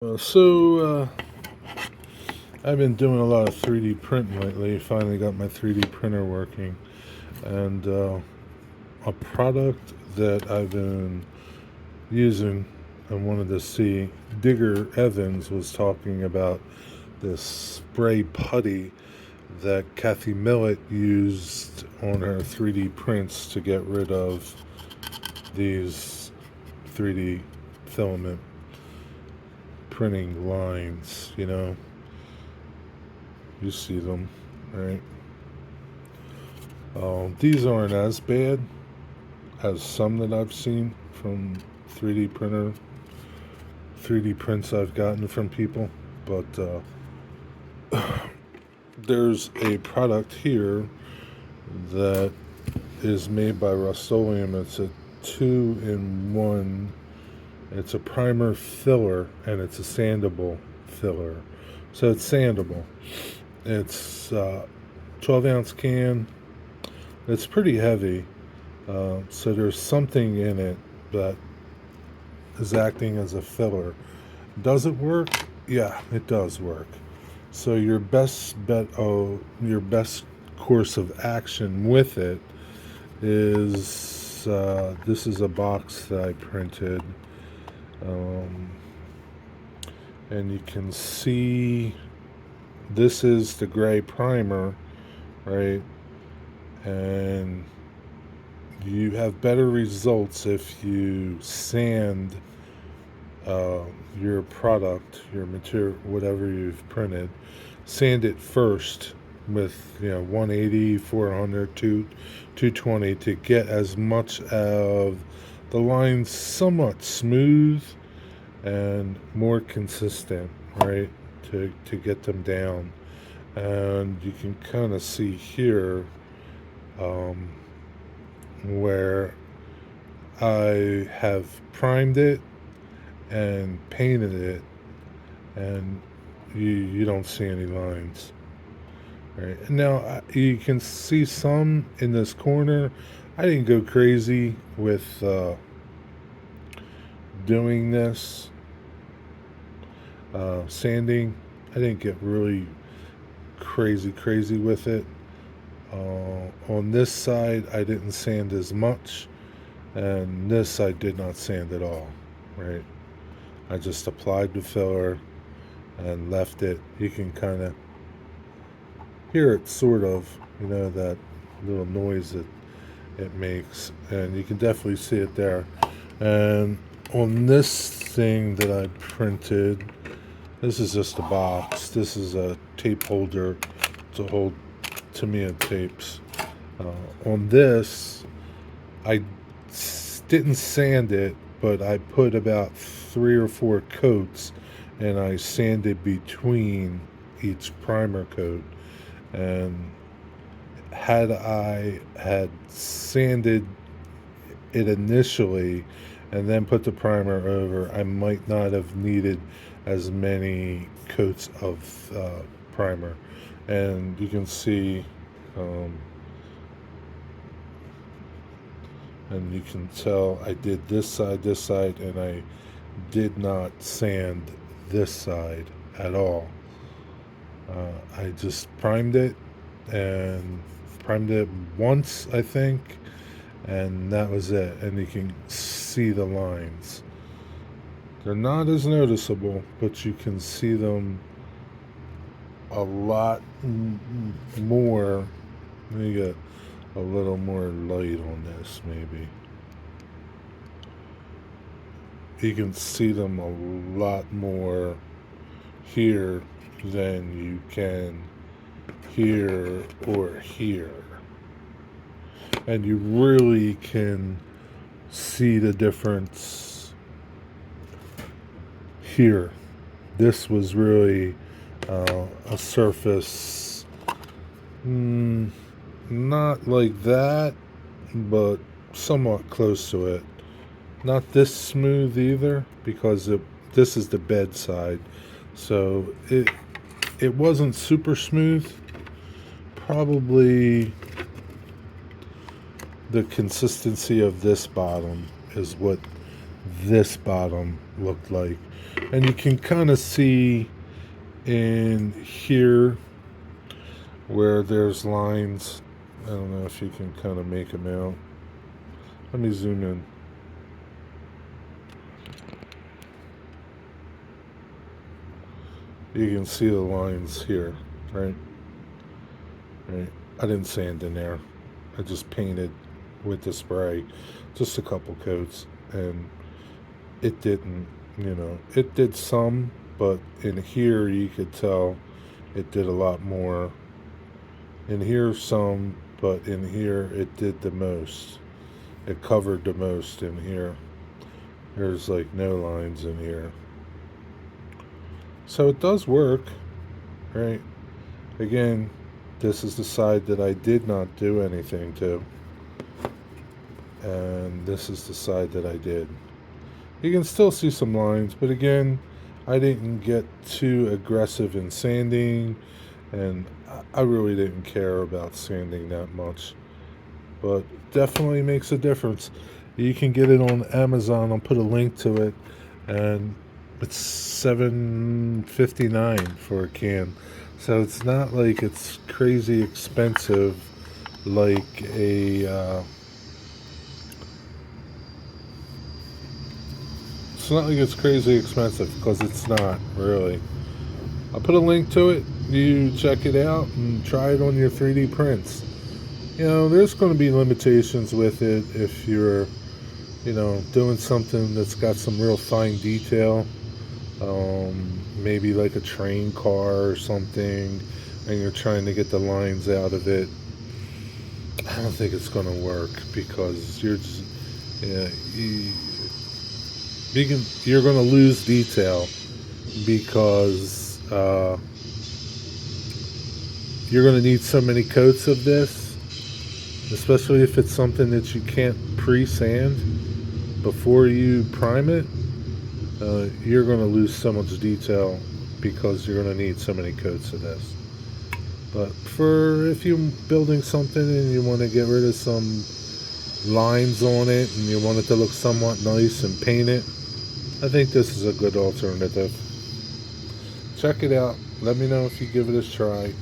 I've been doing a lot of 3D printing lately. Finally got my 3D printer working, and a product that I've been using and wanted to see. Digger Evans was talking about this spray putty that Kathy Millett used on her 3D prints to get rid of these 3D filament printing lines. You see them, right? These aren't as bad as some that I've seen from 3D printer, 3D prints I've gotten from people, but there's a product here that is made by Rust-Oleum. It's a 2-in-1. It's a primer filler and it's a sandable filler. So it's sandable. It's 12-ounce can. It's pretty heavy, so there's something in it that is acting as a filler. Does it work? Yeah, it does work. So your best bet, your best course of action with it is this is a box that I printed, and you can see this is the gray primer, right? And you have better results if you sand your product, your material, whatever you've printed. Sand it first with 180, 400, 220 to get as much of the lines somewhat smooth and more consistent, right? To get them down. And you can kind of see here where I have primed it and painted it, and you don't see any lines. Right now, you can see some in this corner. I didn't go crazy with doing this sanding. I didn't get really crazy with it. On this side, I didn't sand as much, and this I did not sand at all. Right, I just applied the filler and left it. You can kind of hear it, sort of, that little noise that it makes, and you can definitely see it there. And on this thing that I printed, this is just a box. This is a tape holder to hold Tamiya tapes. On this, I didn't sand it, but I put about 3 or 4 coats, and I sanded between each primer coat. And had I had sanded it initially and then put the primer over, I might not have needed as many coats of primer. And you can see, and you can tell I did this side, and I did not sand this side at all. I just primed it once, I think, and that was it. And you can see the lines. They're not as noticeable, but you can see them a lot more. Let me get a little more light on this, maybe. You can see them a lot more here than you can here or here. And you really can see the difference here. This was really a surface, not like that, but somewhat close to it. Not this smooth either, because this is the bed side, so it wasn't super smooth. Probably the consistency of this bottom is what this bottom looked like. And you can kind of see in here where there's lines. I don't know if you can kind of make them out. Let me zoom in. You can see the lines here, right? Right. I didn't sand in there. I just painted with the spray, just a couple coats, and it didn't, it did some, but in here you could tell it did a lot more. In here some, but in here it did the most. It covered the most in here. There's like no lines in here. So it does work, right? Again, this is the side that I did not do anything to. And this is the side that I did. You can still see some lines, but again, I didn't get too aggressive in sanding, and I really didn't care about sanding that much. But definitely makes a difference. You can get it on Amazon. I'll put a link to it, and it's $7.59 for a can. So it's not like it's crazy expensive like it's not like it's crazy expensive, because it's not really. I'll put a link to it. You check it out and try it on your 3D prints. There's going to be limitations with it if you're, doing something that's got some real fine detail. Maybe like a train car or something, and you're trying to get the lines out of it. I don't think it's going to work, because you're just, you're going to lose detail, because you're going to need so many coats of this, especially if it's something that you can't pre-sand before you prime it. You're going to lose so much detail, because you're going to need so many coats of this. But for if you're building something and you want to get rid of some lines on it and you want it to look somewhat nice and paint it, I think this is a good alternative. Check it out. Let me know if you give it a try.